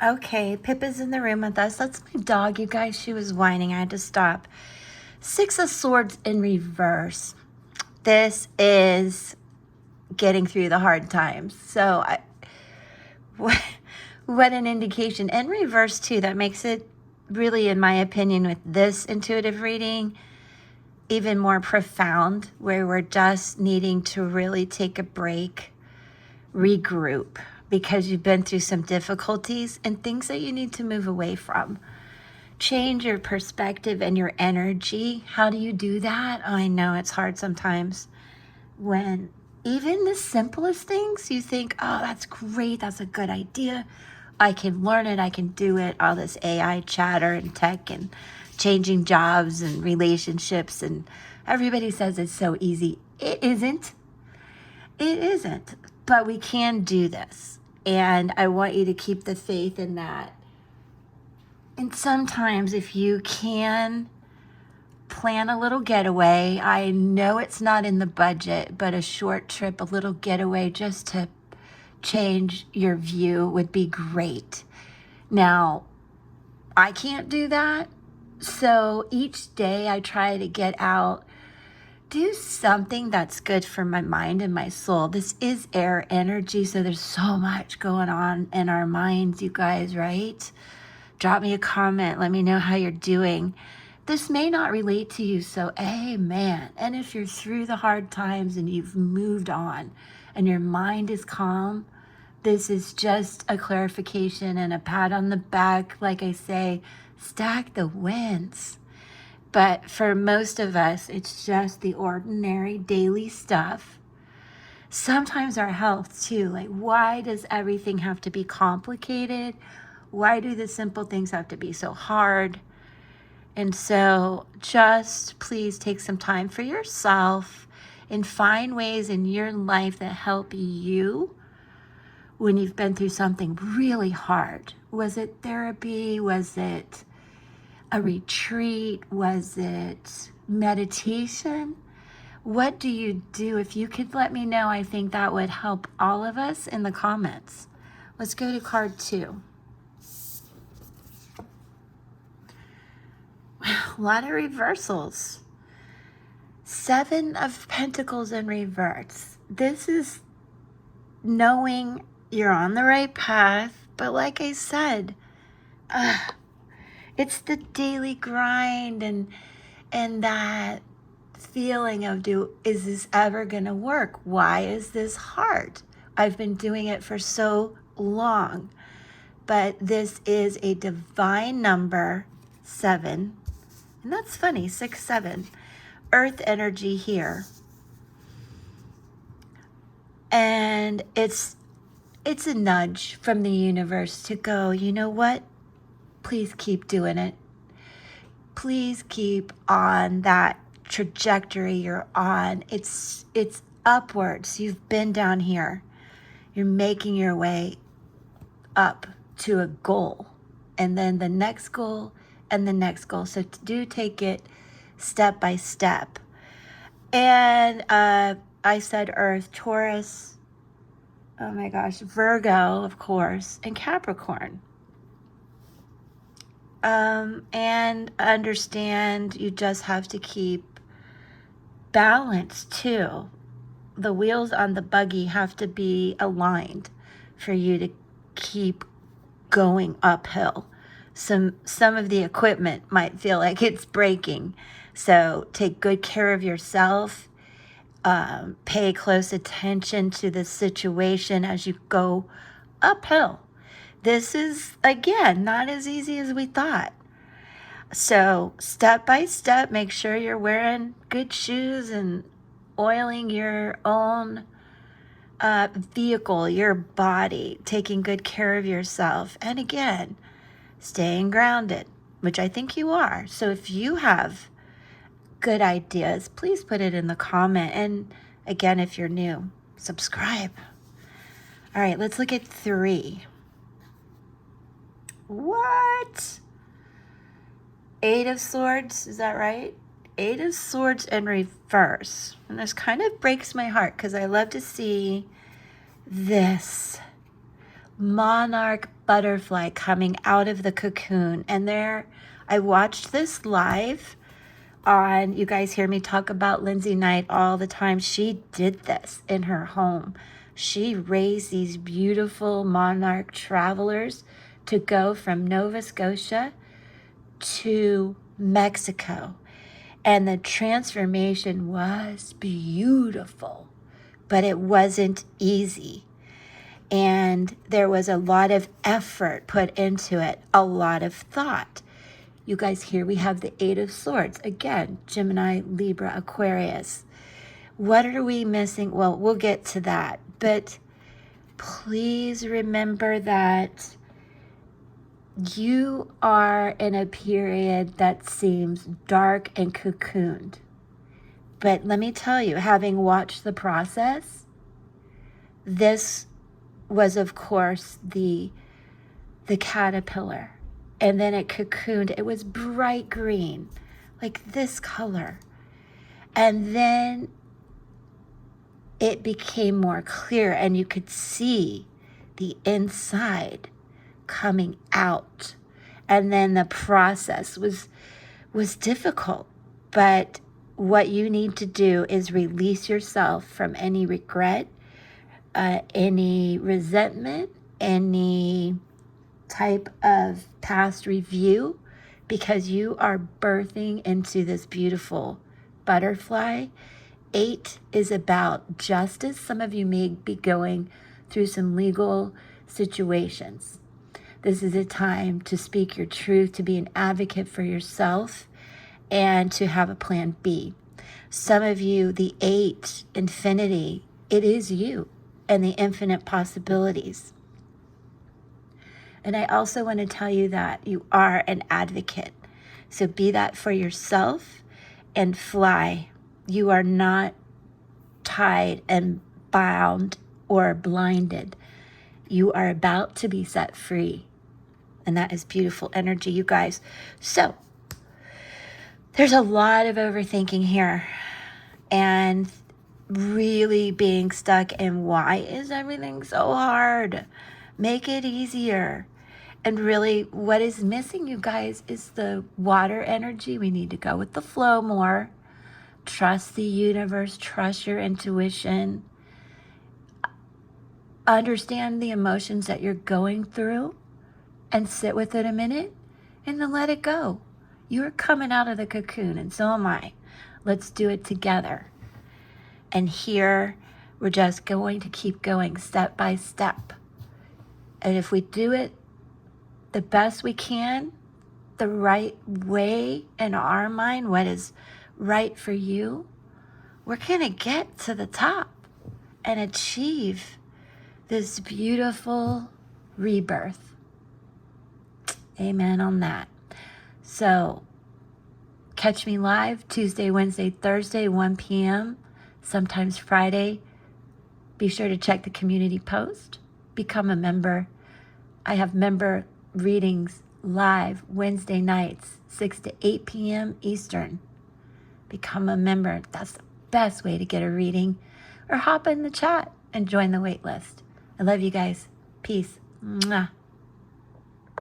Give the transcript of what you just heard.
Okay, Pippa's in the room with us. That's my dog, you guys. She was whining. I had to stop. Six of Swords in reverse. This is getting through the hard times. So, what an indication. In reverse, too. That makes it really, in my opinion, with this intuitive reading, even more profound, where we're just needing to really take a break, regroup, because you've been through some difficulties and things that you need to move away from. Change your perspective and your energy. How do you do that? Oh, I know it's hard sometimes when even the simplest things you think, oh, that's great, that's a good idea, I can learn it, I can do it. All this AI chatter and tech and changing jobs and relationships, and everybody says it's so easy. It isn't. It isn't. But we can do this. And I want you to keep the faith in that. And sometimes if you can plan a little getaway, I know it's not in the budget, but a short trip, a little getaway just to change your view would be great. Now, I can't do that. So each day I try to get out, do something that's good for my mind and my soul. This is air energy, so there's so much going on in our minds, you guys, right? Drop me a comment. Let me know how you're doing. This may not relate to you, so amen. And if you're through the hard times and you've moved on and your mind is calm, this is just a clarification and a pat on the back. Like I say, stack the wins. But for most of us, it's just the ordinary daily stuff. Sometimes our health too. Like, why does everything have to be complicated? Why do the simple things have to be so hard? And so just please take some time for yourself and find ways in your life that help you when you've been through something really hard. Was it therapy? Was it a retreat? Was it meditation? What do you do? If you could let me know, I think that would help all of us in the comments. Let's go to card 2. A lot of reversals. 7 of Pentacles in reverse. This is knowing you're on the right path, but like I said, it's the daily grind and that feeling of is this ever gonna work? Why is this hard? I've been doing it for so long. But this is a divine number, 7. And that's funny, 6, 7. Earth energy here. And it's a nudge from the universe to go, you know what? Please keep doing it. Please keep on that trajectory you're on. It's upwards. You've been down here. You're making your way up to a goal. And then the next goal and the next goal. So do take it step by step. And I said Earth, Taurus, oh my gosh, Virgo, of course, and Capricorn. And understand you just have to keep balance too. The wheels on the buggy have to be aligned for you to keep going uphill. Some of the equipment might feel like it's breaking. So take good care of yourself. Pay close attention to the situation as you go uphill. This is, again, not as easy as we thought. So step by step, make sure you're wearing good shoes and oiling your own vehicle, your body, taking good care of yourself. And again, staying grounded, which I think you are. So if you have good ideas, please put it in the comment. And again, if you're new, subscribe. All right, let's look at 3. What? 8 of Swords, is that right? 8 of Swords in reverse. And this kind of breaks my heart because I love to see this. monarch butterfly coming out of the cocoon. And there, I watched this live on, you guys hear me talk about Lindsay Knight all the time. She did this in her home. She raised these beautiful monarch travelers to go from Nova Scotia to Mexico. And the transformation was beautiful, but it wasn't easy. And there was a lot of effort put into it, a lot of thought. You guys, here we have the Eight of Swords. Again, Gemini, Libra, Aquarius. What are we missing? Well, we'll get to that. But please remember that you are in a period that seems dark and cocooned. But let me tell you, having watched the process, this was, of course, the caterpillar. And then it cocooned. It was bright green, like this color. And then it became more clear, and you could see the inside coming out. And then the process was difficult. But what you need to do is release yourself from any regret, any resentment, any type of past review, because you are birthing into this beautiful butterfly. 8 is about justice. Some of you may be going through some legal situations. This is a time to speak your truth, to be an advocate for yourself, and to have a plan B. Some of you, the 8, infinity, it is you and the infinite possibilities. And I also want to tell you that you are an advocate. So be that for yourself and fly. You are not tied and bound or blinded. You are about to be set free. And that is beautiful energy, you guys. So there's a lot of overthinking here and really being stuck in why is everything so hard? Make it easier. And really, what is missing, you guys, is the water energy. We need to go with the flow more. Trust the universe. Trust your intuition. Understand the emotions that you're going through and sit with it a minute and then let it go. You're coming out of the cocoon, and so am I. Let's do it together. And here, we're just going to keep going step by step. And if we do it the best we can, the right way in our mind, what is right for you, we're going to get to the top and achieve this beautiful rebirth. Amen on that. So catch me live Tuesday, Wednesday, Thursday, 1 p.m., sometimes Friday. Be sure to check the community post. Become a member. I have member readings live Wednesday nights, 6 to 8 p.m. Eastern. Become a member. That's the best way to get a reading. Or hop in the chat and join the wait list. I love you guys. Peace. Mwah.